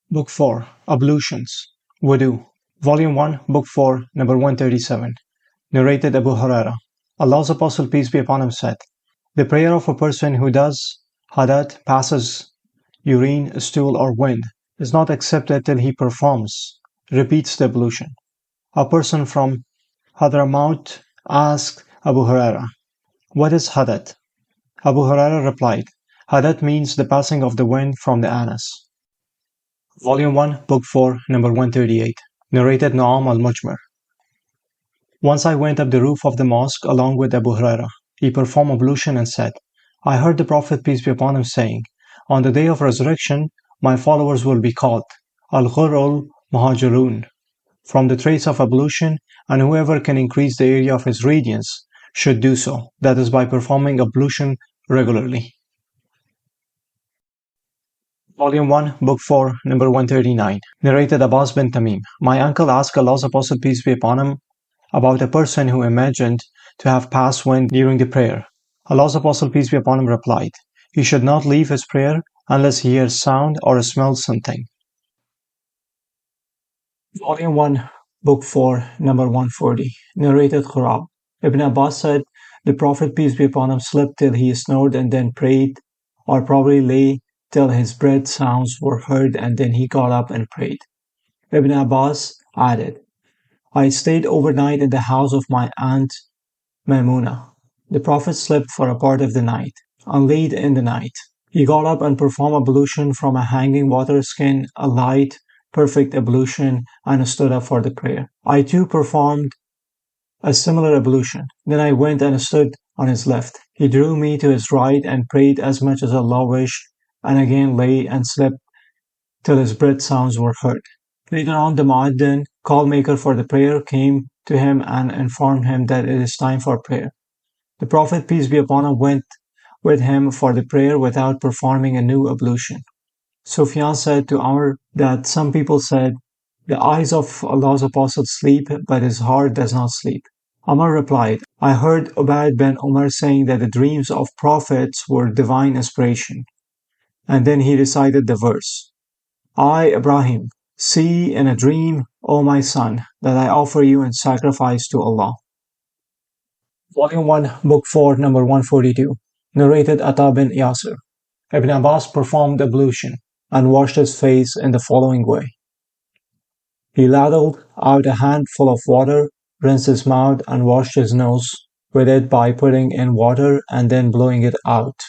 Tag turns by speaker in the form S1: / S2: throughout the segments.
S1: Book 4, Ablutions, Wudu, Volume 1, Book 4, number 137. Narrated Abu Huraira. Allah's Apostle, peace be upon him, said, "The prayer of a person who does hadat, passes, urine, stool, or wind, is not accepted till he repeats the ablution." A person from Hadramaut asked Abu Huraira, "What is hadat?" Abu Huraira replied, "Hadat means the passing of the wind from the anus." Volume 1, Book 4, number 138. Narrated Nu'am al-Mujmir. Once I went up the roof of the mosque along with Abu Huraira. He performed ablution and said, "I heard the Prophet, peace be upon him, saying, on the day of resurrection, my followers will be called Al-Ghur'ul Muhajirun, from the traits of ablution, and whoever can increase the area of his radiance should do so, that is by performing ablution regularly." Volume 1, Book 4, number 139. Narrated Abbas bin Tamim. My uncle asked Allah's Apostle, peace be upon him, about a person who imagined to have passed wind during the prayer. Allah's Apostle, peace be upon him, replied, he should not leave his prayer unless he hears sound or smells something. Volume 1, Book 4, number 140. Narrated Khurab. Ibn Abbas said, the Prophet, peace be upon him, slept till he snored and then prayed, or probably lay till his breath sounds were heard, and then he got up and prayed. Ibn Abbas added, I stayed overnight in the house of my aunt Maimuna. The Prophet slept for a part of the night, and late in the night. He got up and performed ablution from a hanging water skin, a light, perfect ablution, and stood up for the prayer. I too performed a similar ablution. Then I went and stood on his left. He drew me to his right and prayed as much as Allah wished, and again lay and slept till his breath sounds were heard. Later on, the Mu'addin, call-maker for the prayer, came to him and informed him that it is time for prayer. The Prophet, peace be upon him, went with him for the prayer without performing a new ablution. Sufyan said to Amr that some people said, the eyes of Allah's Apostle sleep, but his heart does not sleep. Amr replied, I heard Ubayd bin Umar saying that the dreams of prophets were divine inspiration. And then he recited the verse, I, Ibrahim, see in a dream, O my son, that I offer you in sacrifice to Allah. Volume 1, Book 4, number 142. Narrated Ata bin Yasir. Ibn Abbas performed ablution and washed his face in the following way. He ladled out a handful of water, rinsed his mouth, and washed his nose with it by putting in water and then blowing it out.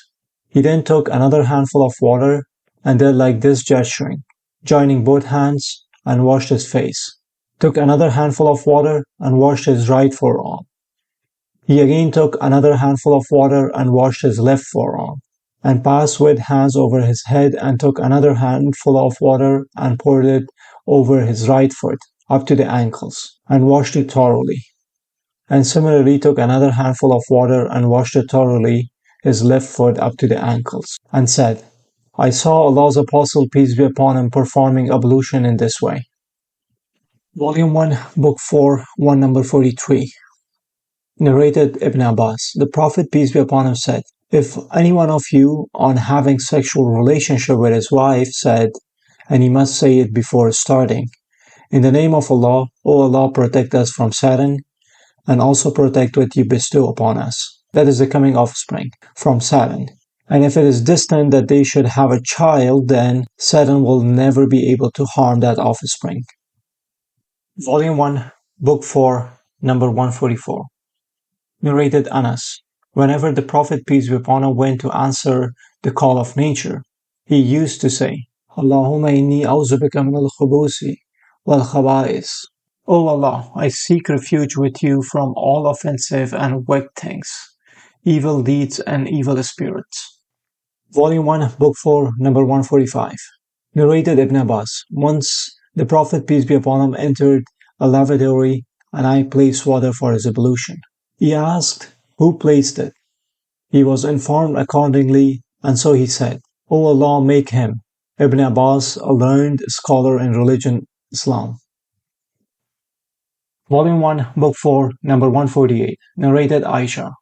S1: He then took another handful of water and did like this, gesturing, joining both hands, and washed his face. Took another handful of water and washed his right forearm. He again took another handful of water and washed his left forearm, and passed with hands over his head, and took another handful of water and poured it over his right foot up to the ankles, and washed it thoroughly. And similarly took another handful of water and washed it thoroughly his left foot up to the ankles, and said, I saw Allah's Apostle, peace be upon him, performing ablution in this way. Volume 1, Book 4, 1 number 43. Narrated Ibn Abbas. The Prophet, peace be upon him, said, if any one of you, on having sexual relationship with his wife, said, and he must say it before starting, in the name of Allah, O Allah, protect us from Satan, and also protect what you bestow upon us. That is the coming offspring from Satan. And if it is destined that they should have a child, then Satan will never be able to harm that offspring. Volume 1, Book 4, number 144. Narrated Anas. Whenever the Prophet, peace be upon him, went to answer the call of nature, he used to say, Allahumma inni a'udhu bika min al-khubusi wal-khaba'is. O Allah, I seek refuge with you from all offensive and wicked things, evil deeds and evil spirits. Volume 1, Book 4, number 145. Narrated Ibn Abbas. Once the Prophet, peace be upon him, entered a lavatory, and I placed water for his ablution. He asked, who placed it? He was informed accordingly, and so he said, O Allah, make him. Ibn Abbas, a learned scholar in religion, Islam. Volume 1, Book 4, number 148. Narrated Aisha.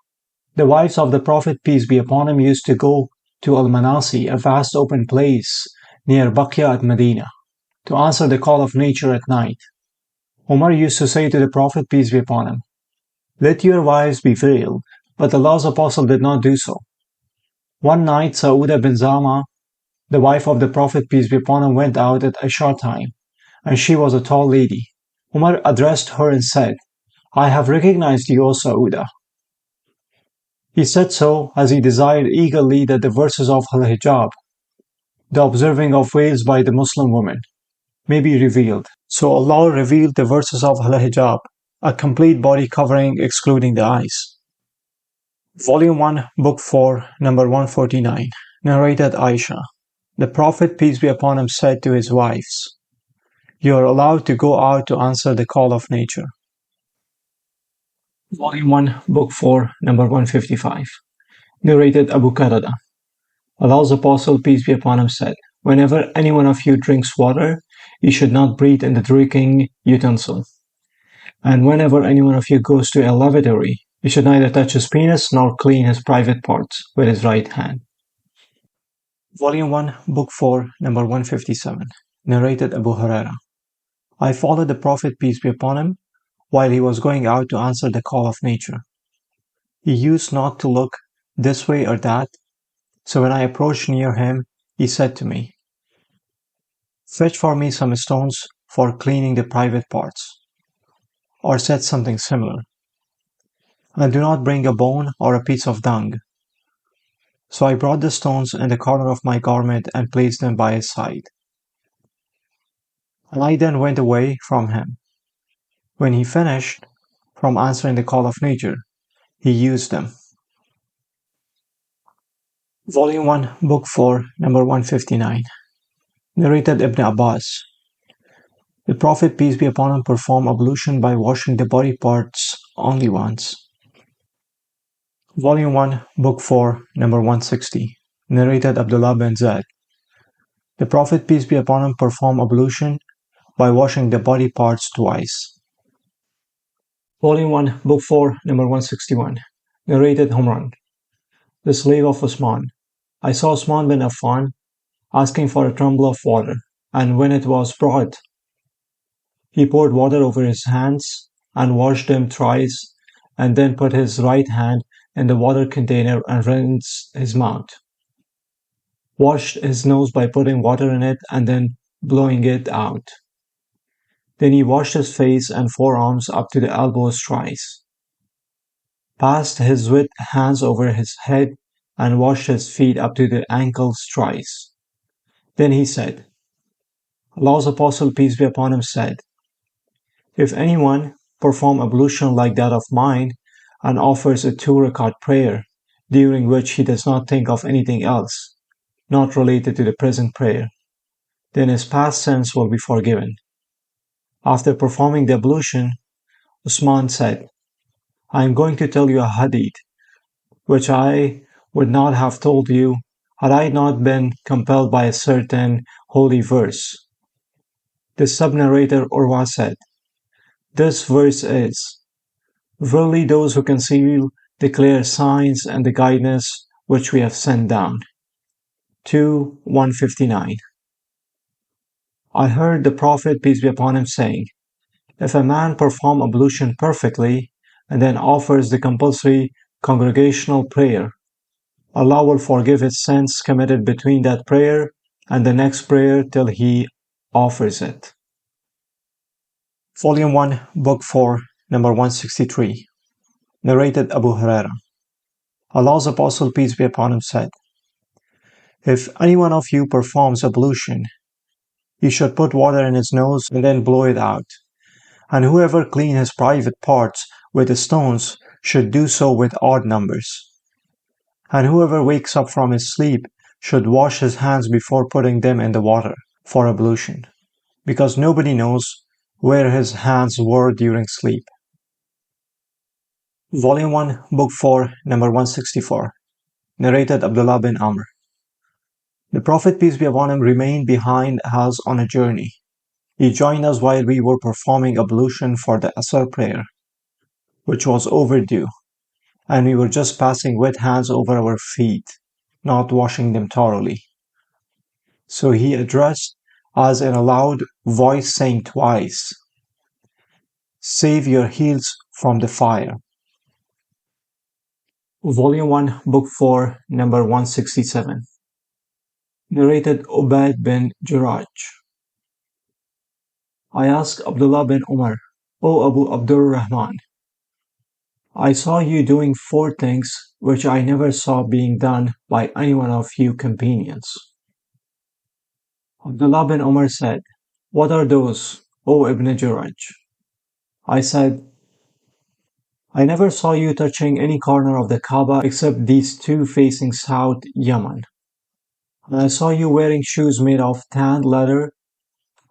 S1: The wives of the Prophet, peace be upon him, used to go to Al-Manasi, a vast open place near Baqya at Medina. to answer the call of nature at night. Umar used to say to the Prophet, peace be upon him, let your wives be veiled, but Allah's Apostle did not do so. One night, Sauda bin Zama, the wife of the Prophet, peace be upon him, went out at Isha time, and she was a tall lady. Umar addressed her and said, I have recognized you, O Sauda. He said so as he desired eagerly that the verses of al-hijab, the observing of veils by the Muslim women, may be revealed. So Allah revealed the verses of al-hijab, a complete body covering excluding the eyes. Volume 1, Book 4, number 149, narrated Aisha. The Prophet, peace be upon him, said to his wives, you are allowed to go out to answer the call of nature. Volume 1, Book 4, number 155, narrated Abu Qatada. Allah's Apostle, peace be upon him, said, whenever any one of you drinks water, you should not breathe in the drinking utensil. And whenever any one of you goes to a lavatory, he should neither touch his penis nor clean his private parts with his right hand. Volume 1, Book 4, number 157, narrated Abu Huraira. I followed the Prophet, peace be upon him, while he was going out to answer the call of nature. He used not to look this way or that, so when I approached near him, he said to me, fetch for me some stones for cleaning the private parts, or said something similar. And do not bring a bone or a piece of dung. So I brought the stones in the corner of my garment and placed them by his side. And I then went away from him. When he finished from answering the call of nature, he used them. Volume 1, Book 4, number 159, narrated Ibn Abbas. The Prophet, peace be upon him, performed ablution by washing the body parts only once. Volume 1, Book 4, number 160, narrated Abdullah bin Zaid. The Prophet, peace be upon him, performed ablution by washing the body parts twice. Volume 1, Book 4, number 161, narrated Humran, the slave of Usman. I saw Usman bin Affan asking for a tumbler of water, and when it was brought, he poured water over his hands and washed them thrice, and then put his right hand in the water container and rinsed his mouth, washed his nose by putting water in it and then blowing it out. Then he washed his face and forearms up to the elbows thrice, passed his wet hands over his head, and washed his feet up to the ankles thrice. Then he said, Allah's Apostle, peace be upon him, said, if anyone perform ablution like that of mine and offers a 2-rakat prayer, during which he does not think of anything else, not related to the present prayer, then his past sins will be forgiven. After performing the ablution, Usman said, I am going to tell you a hadith, which I would not have told you had I not been compelled by a certain holy verse. The sub-narrator Urwa said, this verse is, verily those who conceal declare signs and the guidance which we have sent down. 2:159. I heard the Prophet, peace be upon him, saying, if a man perform ablution perfectly and then offers the compulsory congregational prayer, Allah will forgive his sins committed between that prayer and the next prayer till he offers it. Volume 1, Book 4, number 163, narrated Abu Huraira. Allah's Apostle, peace be upon him, said, if any one of you performs ablution, he should put water in his nose and then blow it out. And whoever clean his private parts with the stones should do so with odd numbers. And whoever wakes up from his sleep should wash his hands before putting them in the water for ablution, because nobody knows where his hands were during sleep. Volume 1, Book 4, number 164, narrated Abdullah bin Amr. The Prophet, peace be upon him, remained behind us on a journey. He joined us while we were performing ablution for the Asr prayer, which was overdue, and we were just passing wet hands over our feet, not washing them thoroughly. So he addressed as in a loud voice saying twice, "Save your heels from the fire." Volume 1, Book 4, number 167. Narrated Ubayd bin Juraj. I asked Abdullah bin Umar, "O Abu Abdurrahman, I saw you doing 4 things which I never saw being done by any one of you companions." Abdullah bin Umar said, "What are those, O Ibn Juraj?" I said, "I never saw you touching any corner of the Kaaba except these 2 facing south, Yemen. And I saw you wearing shoes made of tanned leather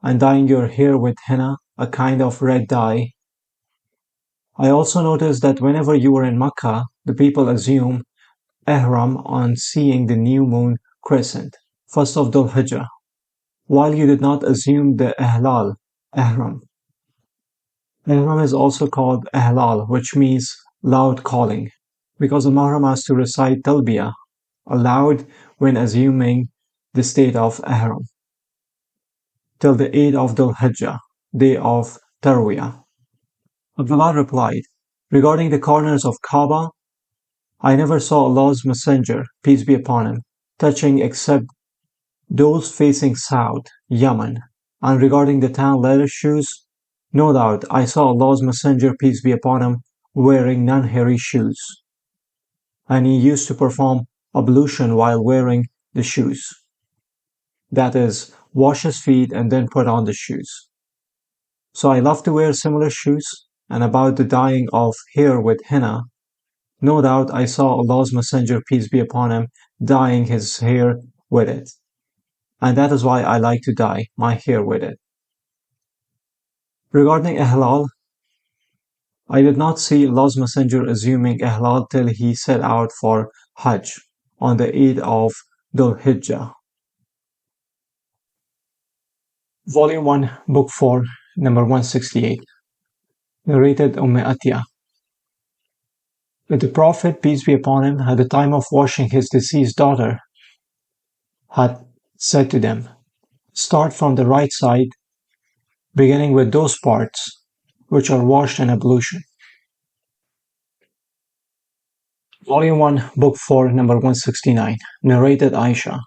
S1: and dyeing your hair with henna, a kind of red dye. I also noticed that whenever you were in Mecca, the people assume ihram on seeing the new moon crescent, first of Dhul Hijjah, while you did not assume the ihram. Ihram is also called ihlal, which means loud calling, because the Mahram has to recite talbiyah aloud when assuming the state of ihram, till the 8th of Dhul Hijjah, day of Tarwiyah." Abdullah replied, "Regarding the corners of Kaaba, I never saw Allah's Messenger, peace be upon him, touching except those facing south, Yemen, and regarding the tan leather shoes, no doubt I saw Allah's Messenger, peace be upon him, wearing non-hairy shoes, and he used to perform ablution while wearing the shoes. That is, wash his feet and then put on the shoes. So I love to wear similar shoes, and about the dyeing of hair with henna, no doubt I saw Allah's Messenger, peace be upon him, dyeing his hair with it, and that is why I like to dye my hair with it. Regarding ihlal, I did not see Allah's Messenger assuming ihlal till he set out for Hajj on the 8th of Dhul Hijjah." Volume 1, Book 4, number 168. Narrated Atiyah. The Prophet, peace be upon him, at the time of washing his deceased daughter, had said to them, "Start from the right side, beginning with those parts which are washed in ablution." Volume 1, Book 4, number 169. Narrated Aisha.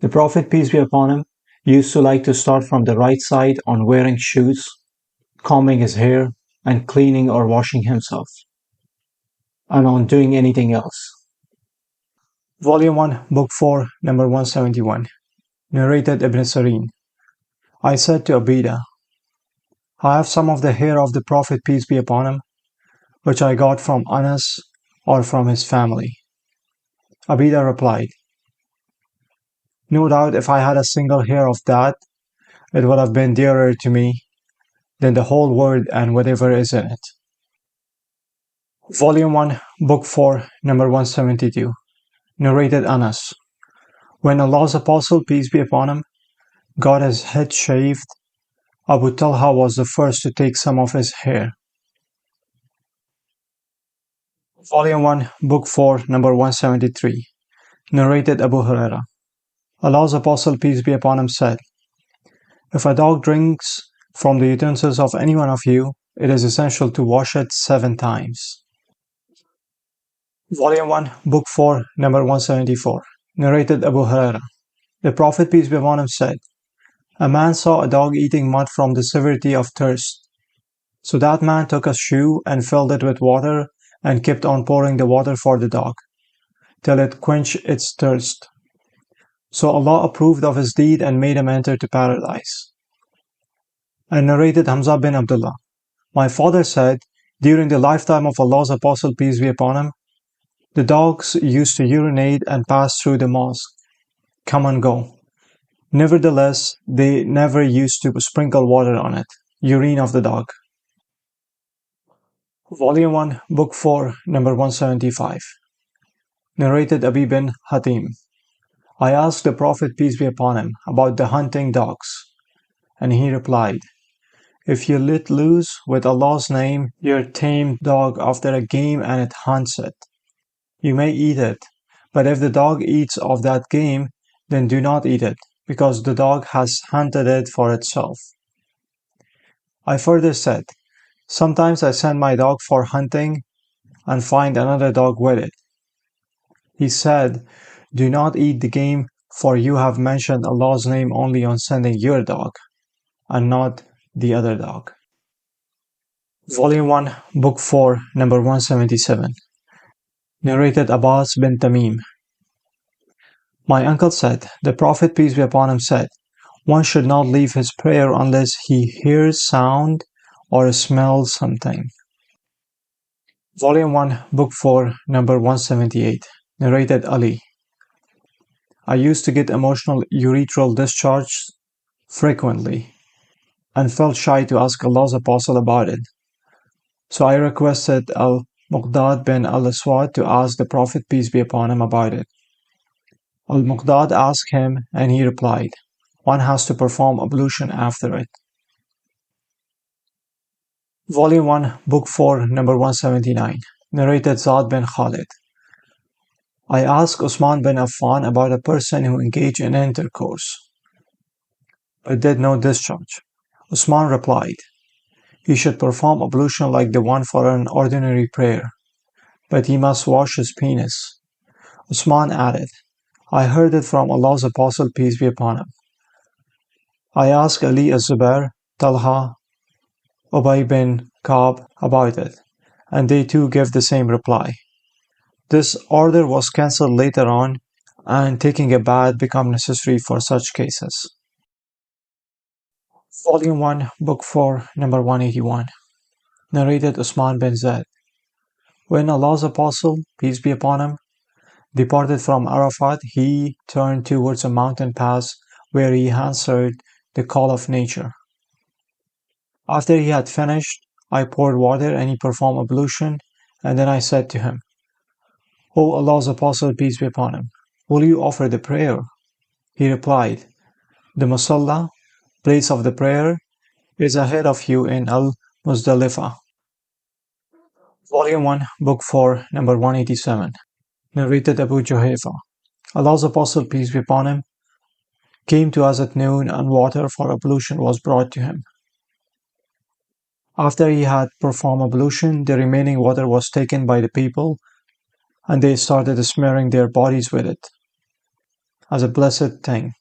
S1: The Prophet, peace be upon him, used to like to start from the right side on wearing shoes, combing his hair, and cleaning or washing himself, and on doing anything else. Volume 1, Book 4, number 171. Narrated Ibn Sirin. I said to Abida, "I have some of the hair of the Prophet, peace be upon him, which I got from Anas or from his family." Abida replied, "No doubt if I had a single hair of that, it would have been dearer to me than the whole world and whatever is in it." Volume 1, Book 4, number 172. Narrated Anas. When Allah's Apostle, peace be upon him, got his head shaved, Abu Talha was the first to take some of his hair. Volume 1, Book 4, number 173. Narrated Abu Huraira. Allah's Apostle, peace be upon him, said, "If a dog drinks from the utensils of any one of you, it is essential to wash it 7 times. Volume 1, Book 4, number 174. Narrated Abu Huraira. The Prophet, peace be upon him, said, "A man saw a dog eating mud from the severity of thirst. So that man took a shoe and filled it with water and kept on pouring the water for the dog, till it quenched its thirst. So Allah approved of his deed and made him enter to paradise." And narrated Hamza bin Abdullah. My father said, during the lifetime of Allah's Apostle, peace be upon him, the dogs used to urinate and pass through the mosque, come and go. Nevertheless, they never used to sprinkle water on it, urine of the dog. Volume 1, Book 4, number 175. Narrated Abi bin Hatim. I asked the Prophet, peace be upon him, about the hunting dogs, and he replied, if you let loose with Allah's name your tame dog after a game and it hunts it, you may eat it, but if the dog eats of that game, then do not eat it, because the dog has hunted it for itself. I further said, sometimes I send my dog for hunting and find another dog with it. He said, do not eat the game, for you have mentioned Allah's name only on sending your dog, and not the other dog. Volume 1, Book 4, number 177. Narrated Abbas bin Tamim. My uncle said, the Prophet, peace be upon him, said, one should not leave his prayer unless he hears sound or smells something. Volume 1, Book 4, number 178. Narrated Ali. I used to get emotional urethral discharge frequently and felt shy to ask Allah's Apostle about it. So I requested Al-Muqdad bin al-Aswad to ask the Prophet, peace be upon him, about it. Al-Muqdad asked him, and he replied, one has to perform ablution after it. Volume 1, Book 4, number 179. Narrated Zad bin Khalid. I asked Usman bin Affan about a person who engaged in intercourse, but did no discharge. Usman replied, he should perform ablution like the one for an ordinary prayer, but he must wash his penis. Usman added, I heard it from Allah's Apostle, peace be upon him. I asked Ali az-Zubair, Talha, Ubay bin Ka'b about it, and they too gave the same reply. This order was cancelled later on, and taking a bath became necessary for such cases. Volume 1, Book 4, number 181. Narrated Usman bin Zaid. When Allah's Apostle, peace be upon him, departed from Arafat, he turned towards a mountain pass where he answered the call of nature. After he had finished, I poured water and he performed ablution, and then I said to him, O Allah's Apostle, peace be upon him, will you offer the prayer? He replied, the Musalla, place of the prayer, is ahead of you in Al-Muzdalifah. Volume 1, Book 4, number 187. Narrated Abu Juhayfa. Allah's Apostle, peace be upon him, came to us at noon, and water for ablution was brought to him. After he had performed ablution, the remaining water was taken by the people, and they started smearing their bodies with it, as a blessed thing.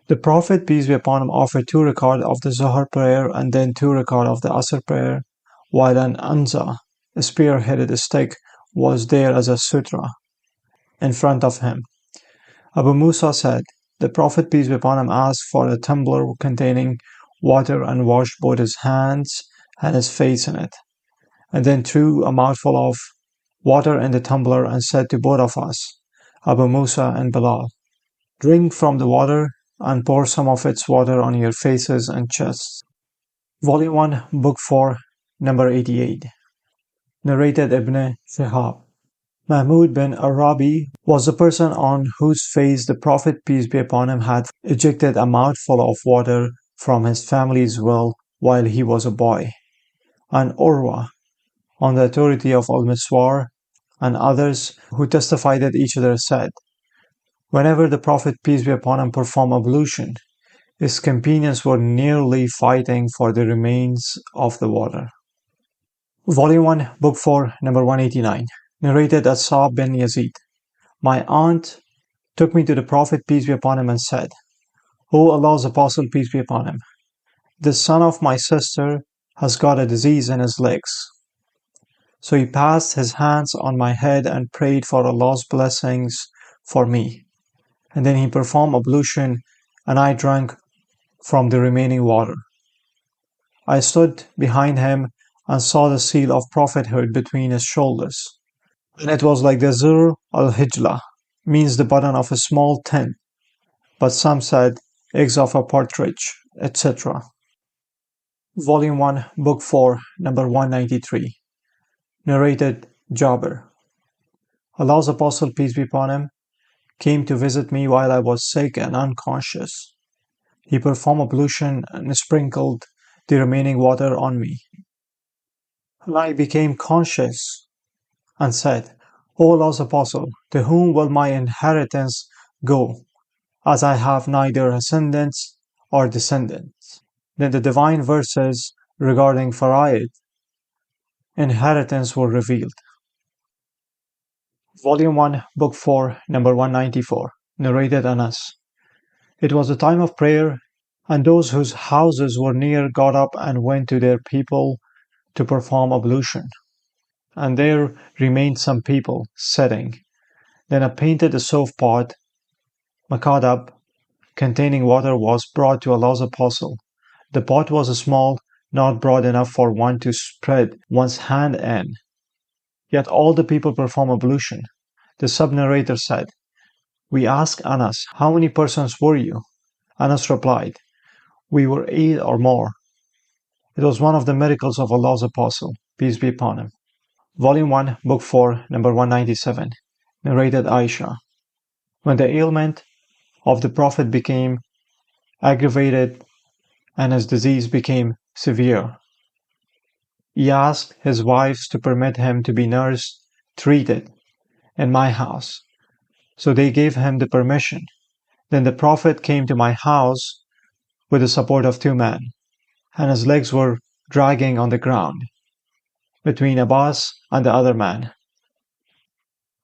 S1: The Prophet, peace be upon him, offered 2 rak'at of the Zuhr prayer and then 2 rak'at of the Asr prayer, while an anza, a spear-headed stick, was there as a sutra in front of him. Abu Musa said, the Prophet, peace be upon him, asked for a tumbler containing water and washed both his hands and his face in it, and then threw a mouthful of water in the tumbler and said to both of us, Abu Musa and Bilal, drink from the water and pour some of its water on your faces and chests. Volume 1, Book 4, number 88. Narrated Ibn Shihab. Mahmud bin Arabi was the person on whose face the Prophet, peace be upon him, had ejected a mouthful of water from his family's well while he was a boy. And Urwa, on the authority of Al-Miswar and others who testified at each other, said, whenever the Prophet, peace be upon him, performed ablution, his companions were nearly fighting for the remains of the water. Volume 1, Book 4, number 189. Narrated As-Sa'b bin Yazid. My aunt took me to the Prophet, peace be upon him, and said, O Allah's Apostle, peace be upon him, the son of my sister has got a disease in his legs. So he passed his hands on my head and prayed for Allah's blessings for me. And then he performed ablution, and I drank from the remaining water. I stood behind him and saw the seal of prophethood between his shoulders. And it was like the Zur al-Hijla, means the button of a small tent, but some said eggs of a partridge, etc. Volume 1, Book 4, number 193. Narrated Jabir. Allah's Apostle, peace be upon him, came to visit me while I was sick and unconscious. He performed ablution and sprinkled the remaining water on me. And I became conscious and said, O Allah's Apostle, to whom will my inheritance go? as I have neither ascendants or descendants. Then the divine verses regarding Fara'id, inheritance, were revealed. Volume 1, Book 4, number 194, narrated Anas. It was a time of prayer, and those whose houses were near got up and went to their people to perform ablution. And there remained some people sitting. Then a painted stove pot, makadab, containing water, was brought to Allah's apostle. The pot was small, not broad enough for one to spread one's hand in. Yet all the people perform ablution. The sub-narrator said, "We asked Anas, how many persons were you?" Anas replied, "We were 8 or more." It was one of the miracles of Allah's apostle, peace be upon him. Volume 1, Book 4, number 197, narrated Aisha. When the ailment of the Prophet became aggravated and his disease became severe, he asked his wives to permit him to be nursed, treated, in my house. So they gave him the permission. Then the Prophet came to my house with the support of 2 men, and his legs were dragging on the ground, between Abbas and the other man.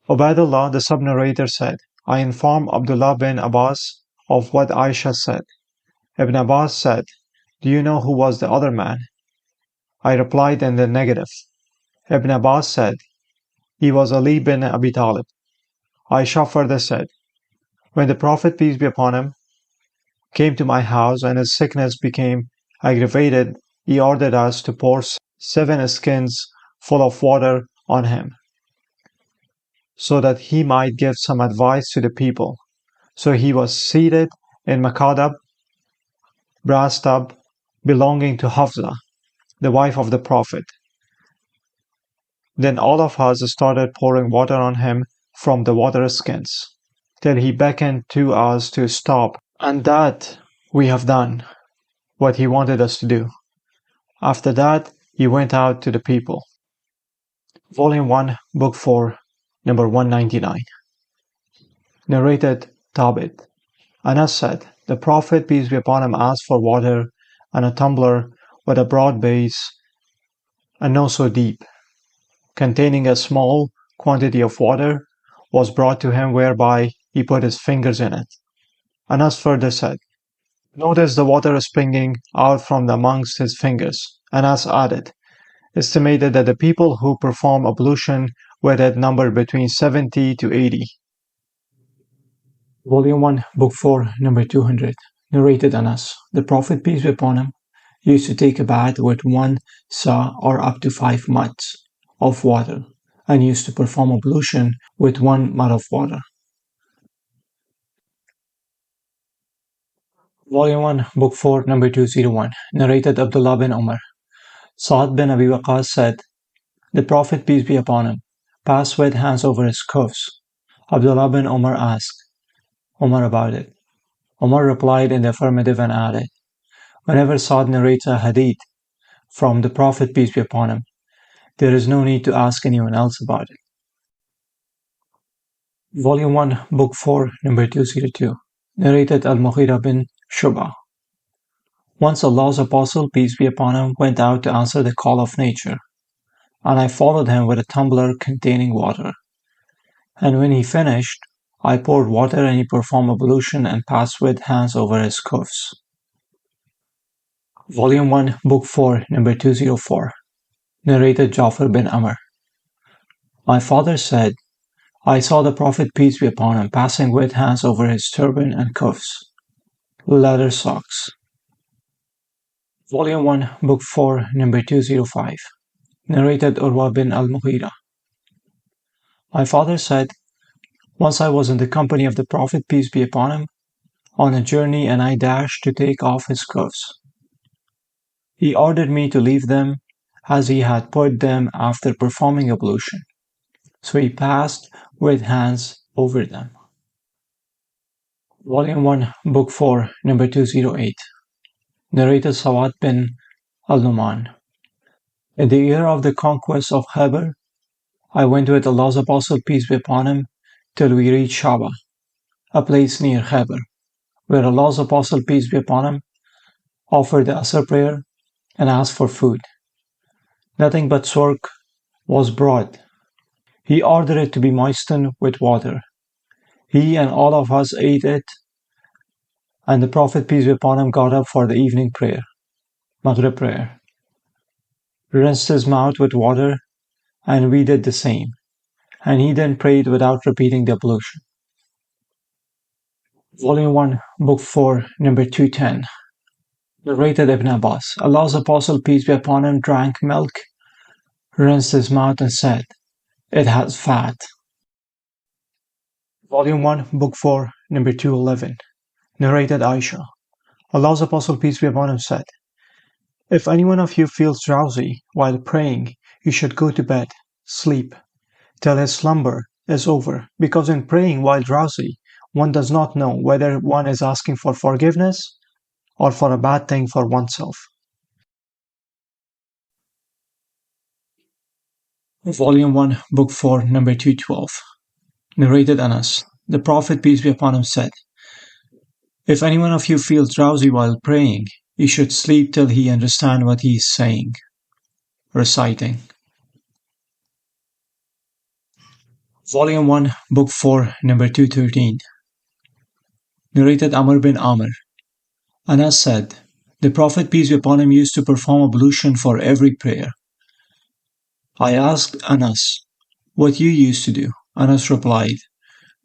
S1: Ubaidullah, the sub-narrator, said, I informed Abdullah bin Abbas of what Aisha said. Ibn Abbas said, "Do you know who was the other man?" I replied in the negative. Ibn Abbas said, "He was Ali bin Abi Talib." Aisha further said, "When the Prophet, peace be upon him, came to my house and his sickness became aggravated, he ordered us to pour 7 skins full of water on him, so that he might give some advice to the people. So he was seated in Makadab, brass tub, belonging to Hafsa, the wife of the Prophet. Then all of us started pouring water on him from the water skins, till he beckoned to us to stop, and that we have done what he wanted us to do. After that, he went out to the people." Volume 1, Book 4, number 199. Narrated Thabit. Anas said, the Prophet, peace be upon him, asked for water, and a tumbler with a broad base and no so deep, containing a small quantity of water, was brought to him, whereby he put his fingers in it. Anas further said, "Notice the water springing out from amongst his fingers." Anas added, estimated that the people who perform ablution were at number between 70 to 80. Volume 1, Book 4, number 200. Narrated Anas. The Prophet, peace be upon him, used to take a bath with 1 sa or up to 5 muds of water, and used to perform ablution with 1 mud of water. Volume 1, Book 4, number 201. Narrated Abdullah bin Umar. Sa'd bin Abi Waqqas said, the Prophet, peace be upon him, passed with hands over his cuffs. Abdullah bin Umar asked Umar about it. Umar replied in the affirmative and added, whenever Sa'd narrates a hadith from the Prophet, peace be upon him, there is no need to ask anyone else about it. Volume 1, Book 4, number 202. Narrated Al-Mughira bin Shu'bah. Once Allah's Apostle, peace be upon him, went out to answer the call of nature, and I followed him with a tumbler containing water. And when he finished, I poured water and he performed ablution and passed with hands over his cuffs. Volume 1, Book 4, number 204. Narrated Ja'far bin Amr. My father said, I saw the Prophet, peace be upon him, passing with hands over his turban and cuffs, leather socks. Volume 1, Book 4, number 205. Narrated Urwa bin al-Mughira. My father said, once I was in the company of the Prophet, peace be upon him, on a journey, and I dashed to take off his cuffs. He ordered me to leave them as he had put them after performing ablution. So he passed with hands over them. Volume 1, Book 4, number 208. Narrated Sawad bin al-Numan. In the year of the conquest of Khyber, I went with Allah's Apostle, peace be upon him, till we reached Shaba, a place near Khyber. where Allah's Apostle, peace be upon him, offered the Asr prayer and asked for food. Nothing but surk was brought. He ordered it to be moistened with water. He and all of us ate it, and the Prophet, peace be upon him, got up for the evening prayer, Maghrib prayer, rinsed his mouth with water, and we did the same, and he then prayed without repeating the ablution. Volume 1, Book 4, number 210. Narrated Ibn Abbas, Allah's Apostle, peace be upon him, drank milk, rinsed his mouth, and said, "It has fat." Volume 1, Book 4, number 211. Narrated Aisha, Allah's Apostle, peace be upon him, said, "If any one of you feels drowsy while praying, he should go to bed, sleep, till his slumber is over, because in praying while drowsy, one does not know whether one is asking for forgiveness or for a bad thing for oneself." Volume 1, Book 4, number 212. Narrated Anas, the Prophet, peace be upon him, said, "If any one of you feels drowsy while praying, he should sleep till he understands what he is saying, reciting." Volume 1, Book 4, number 213. Narrated Amr bin Amr. Anas said, the Prophet, peace be upon him, used to perform ablution for every prayer. I asked Anas, "What you used to do?" Anas replied,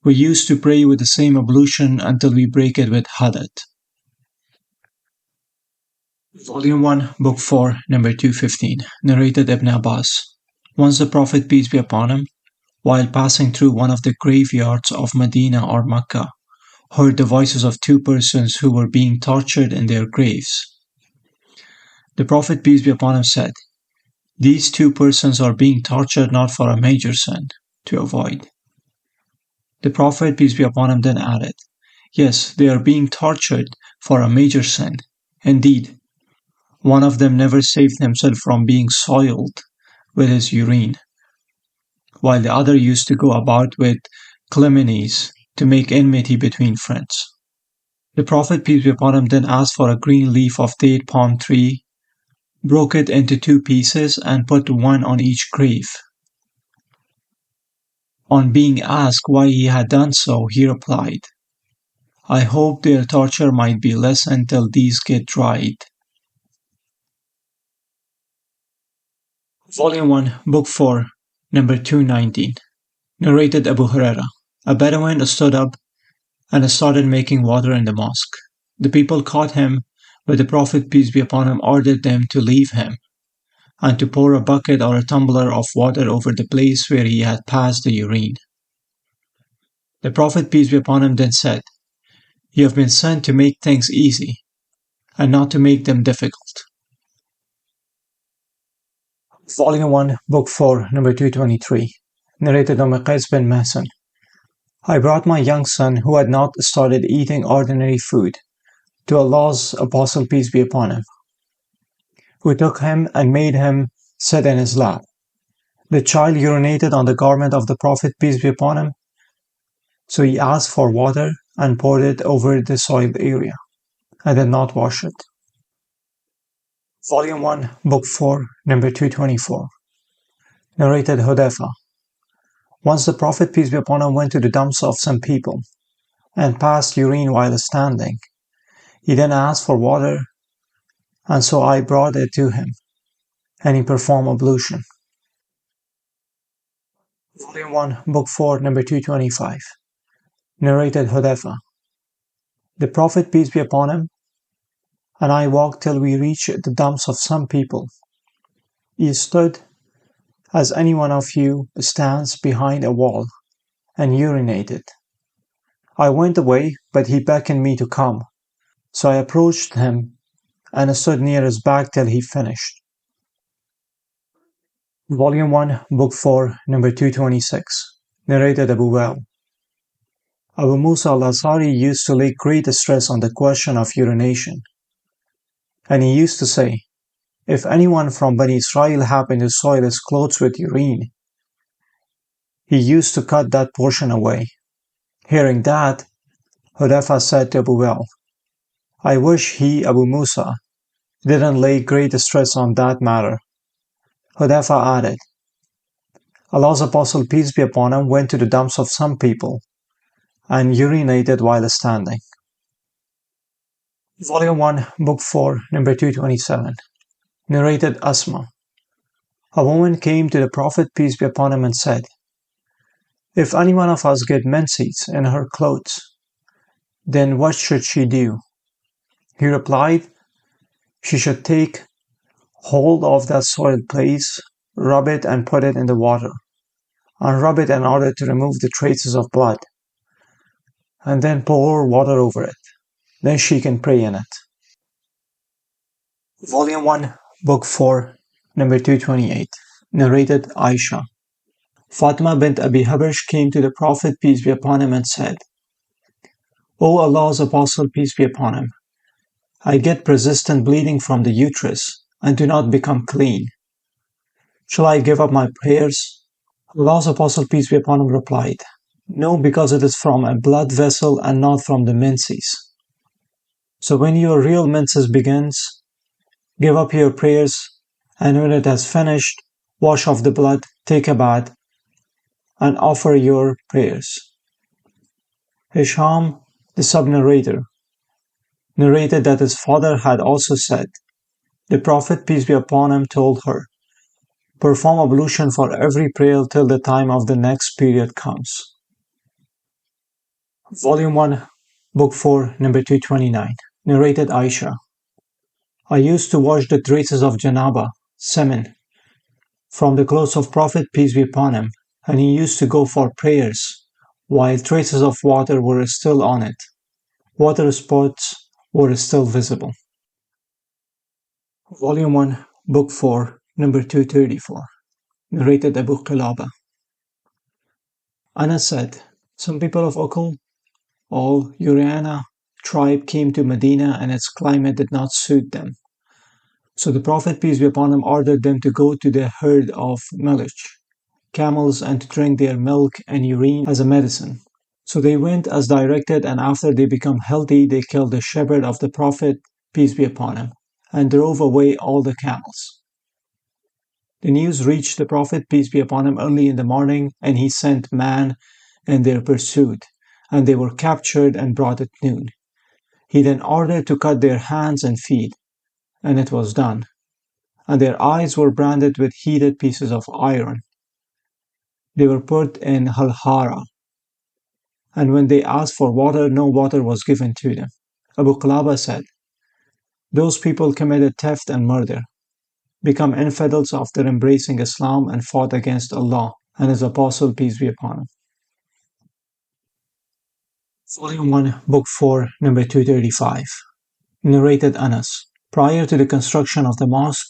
S1: "We used to pray with the same ablution until we break it with hadath." Volume 1, Book 4, number 215. Narrated Ibn Abbas. Once the Prophet, peace be upon him, while passing through one of the graveyards of Medina or Mecca, heard the voices of two persons who were being tortured in their graves. The Prophet, peace be upon him, said, "These two persons are being tortured not for a major sin, to avoid." The Prophet, peace be upon him, then added, "Yes, they are being tortured for a major sin. Indeed, one of them never saved himself from being soiled with his urine, while the other used to go about with calumnies to make enmity between friends." The Prophet, peace be upon him, then asked for a green leaf of date palm tree, broke it into 2 pieces, and put one on each grave. On being asked why he had done so, he replied, "I hope their torture might be less until these get dried." Volume 1, Book 4, number 219. Narrated Abu Huraira. A Bedouin stood up and started making water in the mosque. The people caught him, but the Prophet, peace be upon him, ordered them to leave him, and to pour a bucket or a tumbler of water over the place where he had passed the urine. The Prophet, peace be upon him, then said, "You have been sent to make things easy, and not to make them difficult." Volume 1, Book 4, number 223. Narrated Qais bin Mahsan. I brought my young son, who had not started eating ordinary food, to Allah's Apostle, peace be upon him, who took him and made him sit in his lap. The child urinated on the garment of the Prophet, peace be upon him, so he asked for water and poured it over the soiled area, and did not wash it. Volume 1, Book 4, number 224. Narrated Hudayfa. Once the Prophet, peace be upon him, went to the dumps of some people, and passed urine while standing. He then asked for water, and so I brought it to him, and he performed ablution. Volume 1, Book 4, number 225. Narrated Hudayfa. The Prophet, peace be upon him, and I walked till we reached the dumps of some people. He stood as any one of you stands behind a wall, and urinated. I went away, but he beckoned me to come, so I approached him and stood near his back till he finished. Volume 1, Book 4, number 226. Narrated Abu Wa'il. Abu Musa al-Ansari used to lay great stress on the question of urination, and he used to say, if anyone from Bani Israel happened to soil his clothes with urine, he used to cut that portion away. Hearing that, Hudayfa said to Abu Wal, I wish he, Abu Musa, didn't lay great stress on that matter. Hudayfa added, Allah's Apostle, peace be upon him, went to the dumps of some people and urinated while standing. Volume 1, Book 4, number 227. Narrated Asma. A woman came to the Prophet, peace be upon him, and said, If any one of us get menses in her clothes, then what should she do? He replied, She should take hold of that soiled place, rub it and put it in the water, and rub it in order to remove the traces of blood, and then pour water over it. Then she can pray in it. Volume 1, Book 4, number 228. Narrated Aisha. Fatima bint Abi Habash came to the Prophet, peace be upon him, and said, O Allah's Apostle, peace be upon him, I get persistent bleeding from the uterus and do not become clean. Shall I give up my prayers? Allah's Apostle, peace be upon him, replied, No, because it is from a blood vessel and not from the menses. So when your real menses begins, give up your prayers, and when it has finished, wash off the blood, take a bath, and offer your prayers. Hisham, the sub-narrator, narrated that his father had also said, The Prophet, peace be upon him, told her, Perform ablution for every prayer till the time of the next period comes. Volume 1, Book 4, number 229. Narrated Aisha. I used to wash the traces of janaba, semen, from the clothes of Prophet, peace be upon him, and he used to go for prayers, while traces of water were still on it. Water spots were still visible. Volume 1, Book 4, number 234. Narrated Abu Qilaba. Anas said, Some people of Uqul, or Uriana tribe, came to Medina, and its climate did not suit them. So the Prophet, peace be upon him, ordered them to go to the herd of Malish, camels, and to drink their milk and urine as a medicine. So they went as directed, and after they became healthy, they killed the shepherd of the Prophet, peace be upon him, and drove away all the camels. The news reached the Prophet, peace be upon him, early in the morning, and he sent man in their pursuit, and they were captured and brought at noon. He then ordered to cut their hands and feet, and it was done, and their eyes were branded with heated pieces of iron. They were put in Halhara, and when they asked for water, no water was given to them. Abu Qilaba said, Those people committed theft and murder, become infidels after embracing Islam, and fought against Allah and His Apostle, peace be upon him. Volume 1, Book 4, number 235. Narrated Anas. Prior to the construction of the mosque,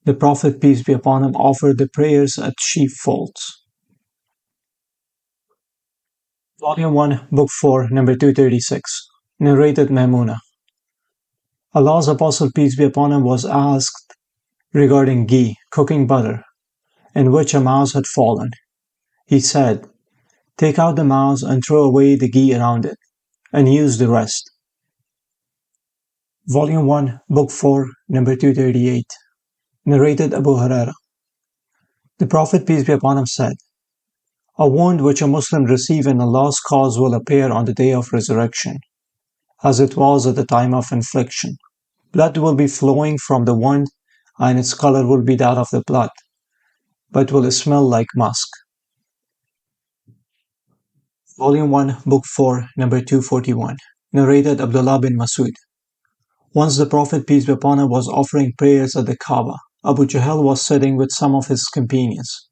S1: the Prophet, peace be upon him, offered the prayers at sheepfolds. Volume 1, Book 4, number 236. Narrated Maimuna. Allah's Apostle, peace be upon him, was asked regarding ghee, cooking butter, in which a mouse had fallen. He said, Take out the mouse and throw away the ghee around it, and use the rest. Volume 1, Book 4, number 238. Narrated Abu Huraira. The Prophet, peace be upon him, said, A wound which a Muslim receives in Allah's cause will appear on the day of resurrection, as it was at the time of infliction. Blood will be flowing from the wound, and its color will be that of the blood, but will smell like musk. Volume 1, Book 4, number 241. Narrated Abdullah bin Masud. Once the Prophet, peace be upon him, was offering prayers at the Kaaba. Abu Jahl was sitting with some of his companions.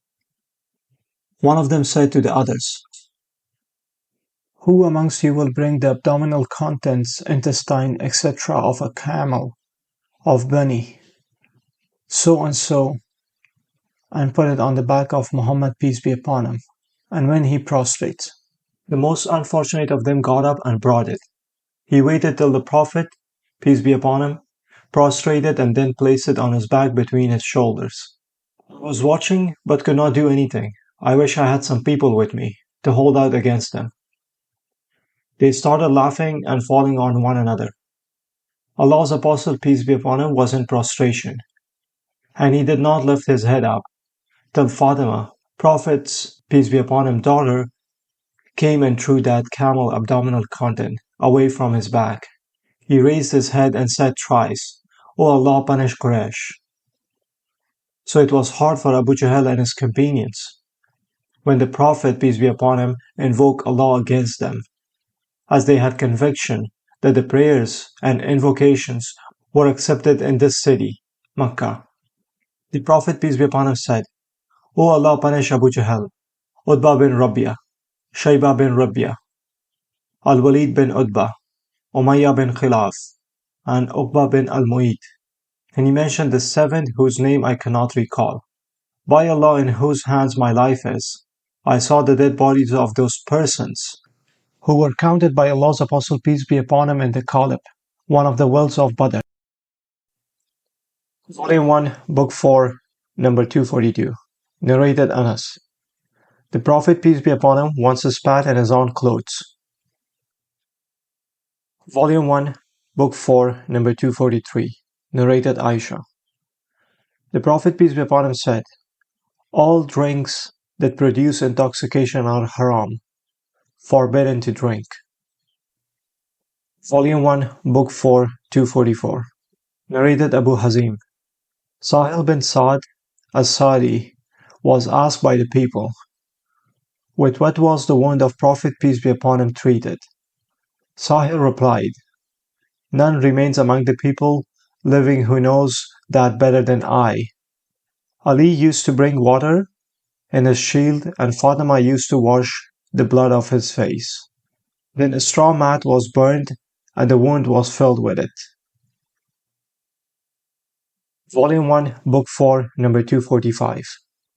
S1: One of them said to the others, Who amongst you will bring the abdominal contents, intestine, etc. of a camel of Bani so-and-so, and put it on the back of Muhammad, peace be upon him, and when he prostrates? The most unfortunate of them got up and brought it. He waited till the Prophet, peace be upon him, prostrated, and then placed it on his back between his shoulders. I was watching, but could not do anything. I wish I had some people with me to hold out against them. They started laughing and falling on one another. Allah's Apostle, peace be upon him, was in prostration, and he did not lift his head up till Fatima, Prophet's, peace be upon him, daughter, came and threw that camel abdominal content away from his back. He raised his head and said thrice, O Allah, punish Quraysh. So it was hard for Abu Jahl and his companions, when the Prophet, peace be upon him, invoked Allah against them, as they had conviction that the prayers and invocations were accepted in this city, Makkah. The Prophet, peace be upon him, said, O Allah, punish Abu Jahl, Utbah bin Rabi'ah, Shaybah bin Rabi'ah, Al-Walid bin Utbah, Umayyah bin Khilaf, and Uqbah bin al-Mu'id. And he mentioned the seventh whose name I cannot recall. By Allah in whose hands my life is, I saw the dead bodies of those persons who were counted by Allah's Apostle, peace be upon him, in the Qalib, one of the wells of Badr. Volume 1, Book 4, number 242. Narrated Anas. The Prophet, peace be upon him, once spat in his own clothes. Volume 1, Book 4, number 243. Narrated Aisha. The Prophet, peace be upon him, said, All drinks that produce intoxication are haram, forbidden to drink. Volume 1, Book 4, 244. Narrated Abu Hazim. Sahih bin Sa'd as-Sa'di was asked by the people, with what was the wound of Prophet, peace be upon him, treated? Sahih replied, None remains among the people living who knows that better than I. Ali used to bring water in his shield, and Fatima used to wash the blood of his face. Then a straw mat was burned, and the wound was filled with it. Volume 1, Book 4, number 245.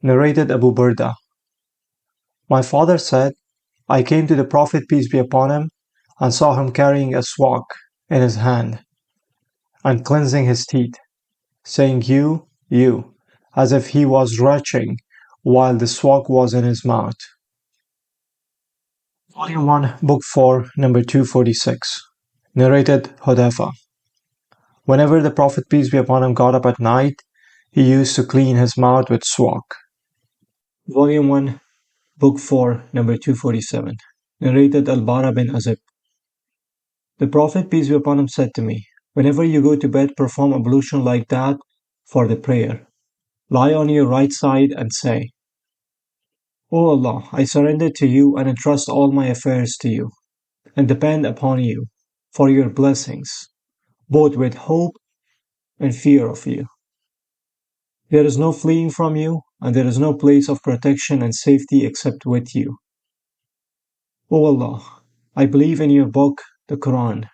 S1: Narrated Abu Burda. My father said, I came to the Prophet, peace be upon him, and saw him carrying a swak in his hand, and cleansing his teeth, saying, you, as if he was retching while the swak was in his mouth. Volume 1, Book 4, number 246. Narrated Hudayfa. Whenever the Prophet, peace be upon him, got up at night, he used to clean his mouth with swak. Volume 1, Book 4, number 247. Narrated Al-Bara bin Azib. The Prophet, peace be upon him, said to me, Whenever you go to bed, perform ablution like that for the prayer. Lie on your right side and say, O Allah, I surrender to you and entrust all my affairs to you, and depend upon you for your blessings, both with hope and fear of you. There is no fleeing from you, and there is no place of protection and safety except with you. O Allah, I believe in your book, the Quran,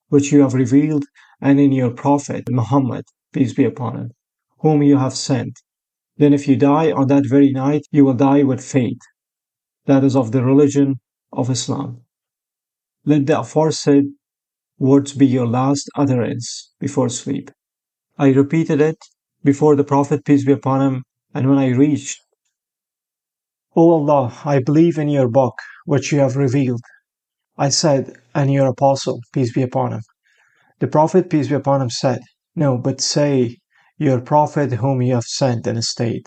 S1: which you have revealed, and in your Prophet, Muhammad, peace be upon him, whom you have sent. Then if you die on that very night, you will die with faith, that is of the religion of Islam. Let the aforesaid words be your last utterance before sleep. I repeated it before the Prophet, peace be upon him, and when I reached, O Allah, I believe in your book, which you have revealed, I said, and your Apostle, peace be upon him. The Prophet, peace be upon him, said, No, but say, your Prophet whom you have sent, instead.